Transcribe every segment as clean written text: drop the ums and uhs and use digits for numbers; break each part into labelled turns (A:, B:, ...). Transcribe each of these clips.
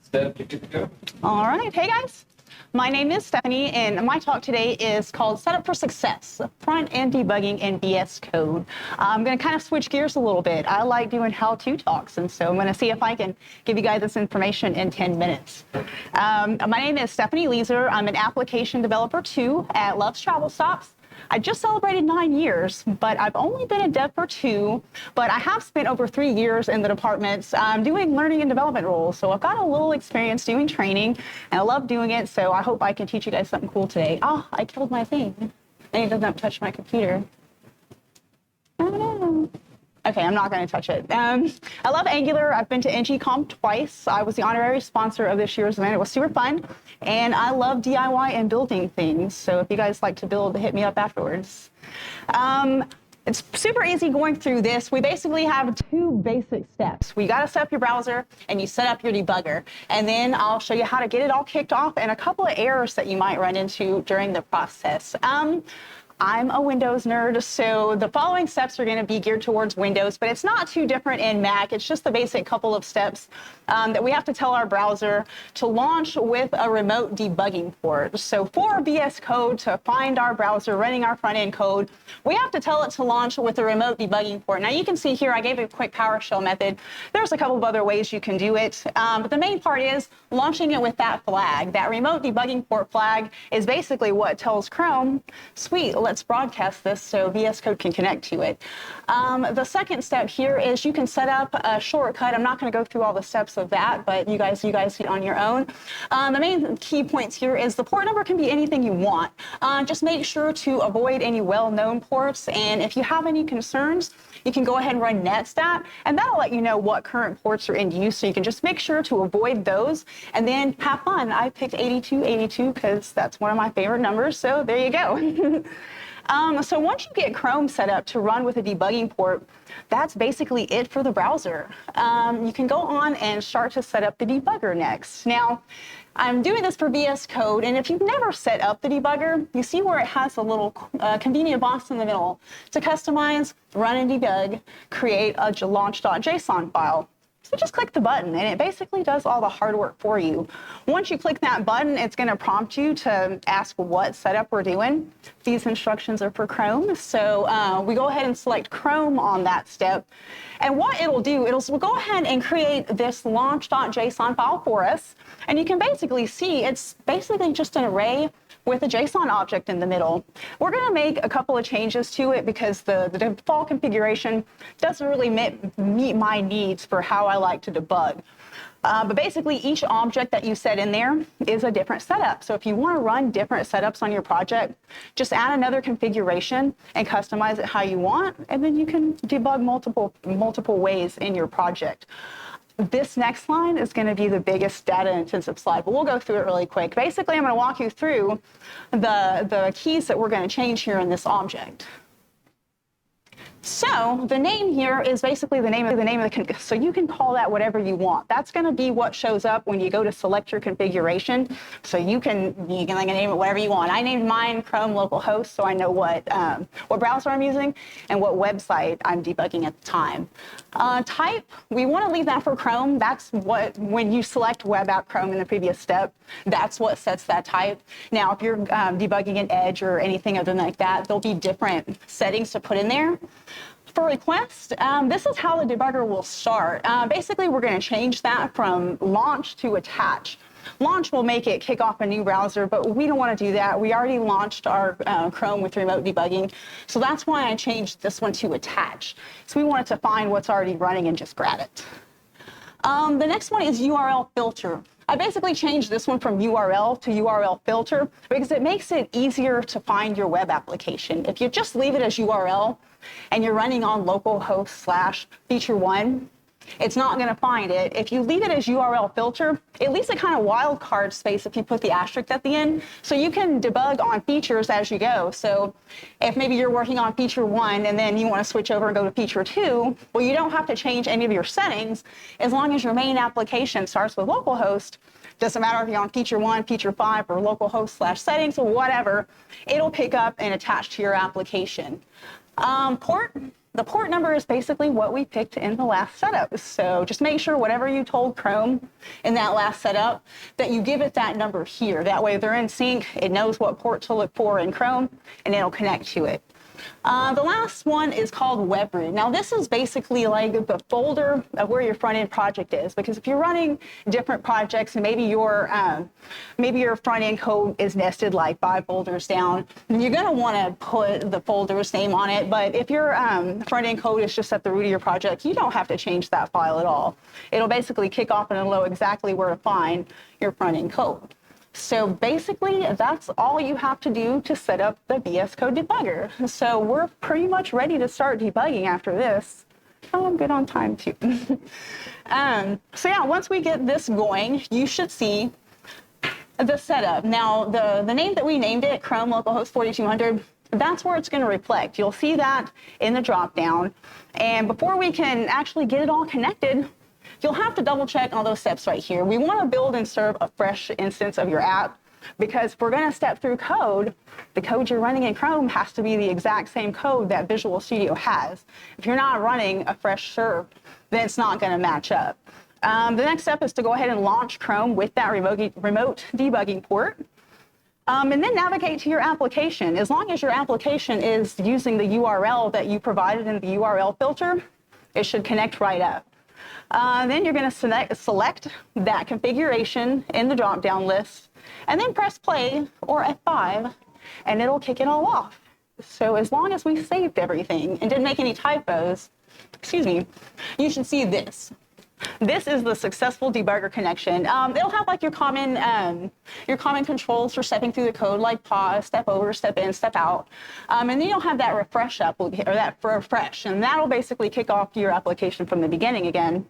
A: Steph, you're good to go.
B: All right. Hey, guys. My name is Stephanie, and my talk today is called Setup for Success, Front-End Debugging in VSCode. I'm going to kind of switch gears a little bit. I like doing how-to talks, and so I'm going to see if I can give you guys this information in 10 minutes. My name is Stephanie Leazer. I'm an application developer, too, at Love's Travel Stops. I just celebrated 9 years, but I've only been a dev for 2, but I have spent over 3 years in the departments doing learning and development roles. So I've got a little experience doing training, and I love doing it, so I hope I can teach you guys something cool today. Oh, I killed my thing, and it doesn't touch my computer. Oh, no. Okay, I'm not going to touch it. I love Angular. I've been to NGConf twice. I was the honorary sponsor of this year's event. It was super fun. And I love DIY and building things. So if you guys like to build, hit me up afterwards. It's super easy going through this. We basically have 2 basic steps. We got to set up your browser, and you set up your debugger. And then I'll show you how to get it all kicked off and a couple of errors that you might run into during the process. I'm a Windows nerd, so the following steps are going to be geared towards Windows, but it's not too different in Mac. It's just the basic couple of steps that we have to tell our browser to launch with a remote debugging port. So for VSCode to find our browser running our front-end code, we have to tell it to launch with a remote debugging port. Now you can see here I gave a quick PowerShell method. There's a couple of other ways you can do it, but the main part is launching it with that flag. That remote debugging port flag is basically what tells Chrome, sweet, let's broadcast this so VS Code can connect to it. The second step here is you can set up a shortcut. I'm not going to go through all the steps of that, but you guys get on your own. The main key points here is the port number can be anything you want. Just make sure to avoid any well-known ports, and if you have any concerns, you can go ahead and run netstat, and that'll let you know what current ports are in use, so you can just make sure to avoid those, and then have fun. I picked 8282 because that's one of my favorite numbers, so there you go. So once you get Chrome set up to run with a debugging port, that's basically it for the browser. You can go on and start to set up the debugger next. Now, I'm doing this for VS Code, and if you've never set up the debugger, you see where it has a little convenient box in the middle to customize, run and debug, create a launch.json file. So just click the button, and it basically does all the hard work for you. Once you click that button, it's going to prompt you to ask what setup we're doing. These instructions are for Chrome, so we go ahead and select Chrome on that step. And what it'll do, we'll go ahead and create this launch.json file for us, and you can basically see it's basically just an array with a JSON object in the middle. We're going to make a couple of changes to it because the default configuration doesn't really meet my needs for how I like to debug. But basically, each object that you set in there is a different setup. So if you want to run different setups on your project, just add another configuration and customize it how you want, and then you can debug multiple ways in your project. This next line is going to be the biggest data-intensive slide, but we'll go through it really quick. Basically, I'm going to walk you through the keys that we're going to change here in this object. So the name here is basically the name of the so you can call that whatever you want. That's going to be what shows up when you go to select your configuration. So you can name it whatever you want. I named mine Chrome localhost, so I know what browser I'm using and what website I'm debugging at the time. Type, we want to leave that for Chrome. That's what, when you select web app Chrome in the previous step, that's what sets that type. Now, if you're debugging in Edge or anything other than like that, there'll be different settings to put in there. For request, this is how the debugger will start. Basically, we're going to change that from launch to attach. Launch will make it kick off a new browser, but we don't want to do that. We already launched our Chrome with remote debugging, so that's why I changed this one to attach. So we wanted to find what's already running and just grab it. The next one is URL filter. I basically changed this one from URL to URL filter because it makes it easier to find your web application. If you just leave it as URL and you're running on localhost/feature1, it's not going to find it. If you leave it as URL filter, it leaves a kind of wildcard space if you put the asterisk at the end, so you can debug on features as you go. So if maybe you're working on feature 1 and then you want to switch over and go to feature 2, well, you don't have to change any of your settings as long as your main application starts with localhost. Doesn't matter if you're on feature 1, feature 5, or localhost/settings or whatever, it'll pick up and attach to your application. Port, The port number is basically what we picked in the last setup. So just make sure whatever you told Chrome in that last setup, that you give it that number here. That way they're in sync, it knows what port to look for in Chrome, and it'll connect to it. The last one is called WebRoot. Now this is basically like the folder of where your front-end project is, because if you're running different projects and maybe your front-end code is nested like 5 folders down, then you're going to want to put the folder's name on it. But if your front-end code is just at the root of your project, you don't have to change that file at all. It'll basically kick off and it'll know exactly where to find your front-end code. So basically, that's all you have to do to set up the VSCode debugger. So we're pretty much ready to start debugging after this. Oh, I'm good on time too. So yeah, once we get this going, you should see the setup. Now, the name that we named it, Chrome localhost 4200, that's where it's going to reflect. You'll see that in the dropdown. And before we can actually get it all connected, you'll have to double check all those steps right here. We want to build and serve a fresh instance of your app, because if we're going to step through code, the code you're running in Chrome has to be the exact same code that Visual Studio has. If you're not running a fresh serve, then it's not going to match up. The next step is to go ahead and launch Chrome with that remote debugging port. And then navigate to your application. As long as your application is using the URL that you provided in the URL filter, it should connect right up. Then you're going to select that configuration in the drop-down list, and then press play or F5, and it'll kick it all off. So as long as we saved everything and didn't make any typos, you should see this. This is the successful debugger connection. It'll have like your common controls for stepping through the code, like pause, step over, step in, step out. And then you'll have that refresh up, or that refresh, and that'll basically kick off your application from the beginning again.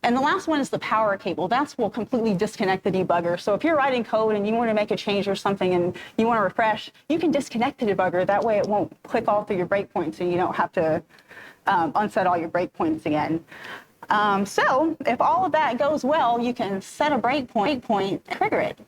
B: And the last one is the power cable. That will completely disconnect the debugger. So if you're writing code and you want to make a change or something and you want to refresh, you can disconnect the debugger. That way it won't click all through your breakpoints and you don't have to unset all your breakpoints again. So if all of that goes well, you can set a breakpoint, trigger it.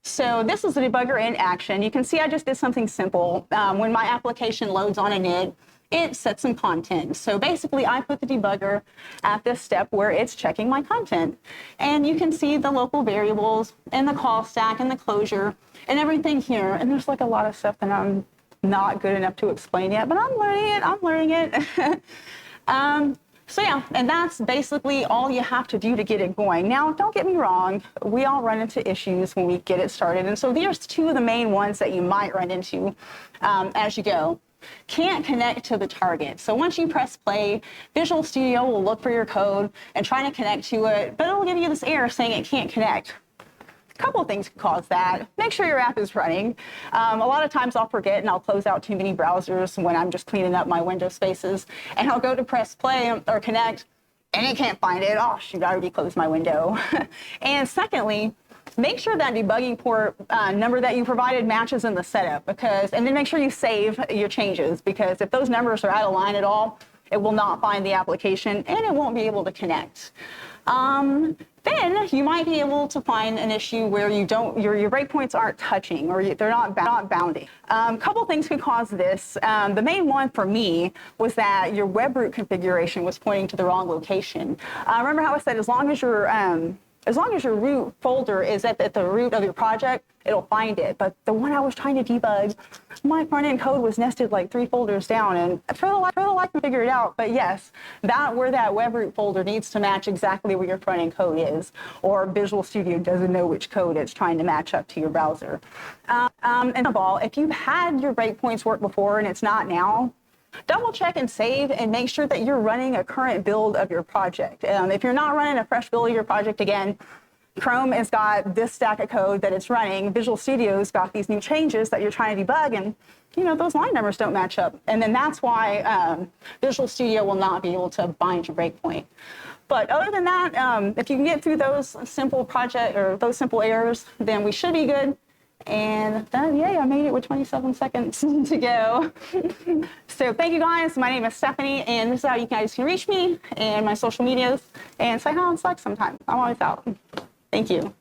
B: So this is the debugger in action. You can see I just did something simple. When my application loads on init, it sets some content. So basically, I put the debugger at this step where it's checking my content. And you can see the local variables and the call stack and the closure and everything here. And there's like a lot of stuff that I'm not good enough to explain yet, but I'm learning it. So yeah, and that's basically all you have to do to get it going. Now, don't get me wrong, we all run into issues when we get it started. And so there's 2 of the main ones that you might run into as you go. Can't connect to the target. So once you press play, Visual Studio will look for your code and try to connect to it, but it'll give you this error saying it can't connect. A couple of things can cause that. Make sure your app is running. A lot of times I'll forget and I'll close out too many browsers when I'm just cleaning up my window spaces, and I'll go to press play or connect and it can't find it. Oh shoot, I already closed my window. And secondly, make sure that debugging port number that you provided matches in the setup, and then make sure you save your changes, because if those numbers are out of line at all, it will not find the application and it won't be able to connect. Then you might be able to find an issue where your breakpoints aren't touching, or they're not bounding. A couple things could cause this. The main one for me was that your WebRoot configuration was pointing to the wrong location. Remember how I said as long as your root folder is at the root of your project, it'll find it. But the one I was trying to debug, my front-end code was nested like 3 folders down, and for the life to figure it out. But yes, where that WebRoot folder needs to match exactly where your front-end code is, or Visual Studio doesn't know which code it's trying to match up to your browser. And above all, if you've had your breakpoints work before and it's not now, double check and save and make sure that you're running a current build of your project. If you're not running a fresh build of your project again, Chrome has got this stack of code that it's running. Visual Studio's got these new changes that you're trying to debug, and those line numbers don't match up. And then that's why Visual Studio will not be able to bind your breakpoint. But other than that, if you can get through those simple errors, then we should be good. And then, yay, I made it with 27 seconds to go. So thank you guys. My name is Stephanie, and this is how you guys can reach me and my social medias, and say hi on Slack sometime. I'm always out. Thank you.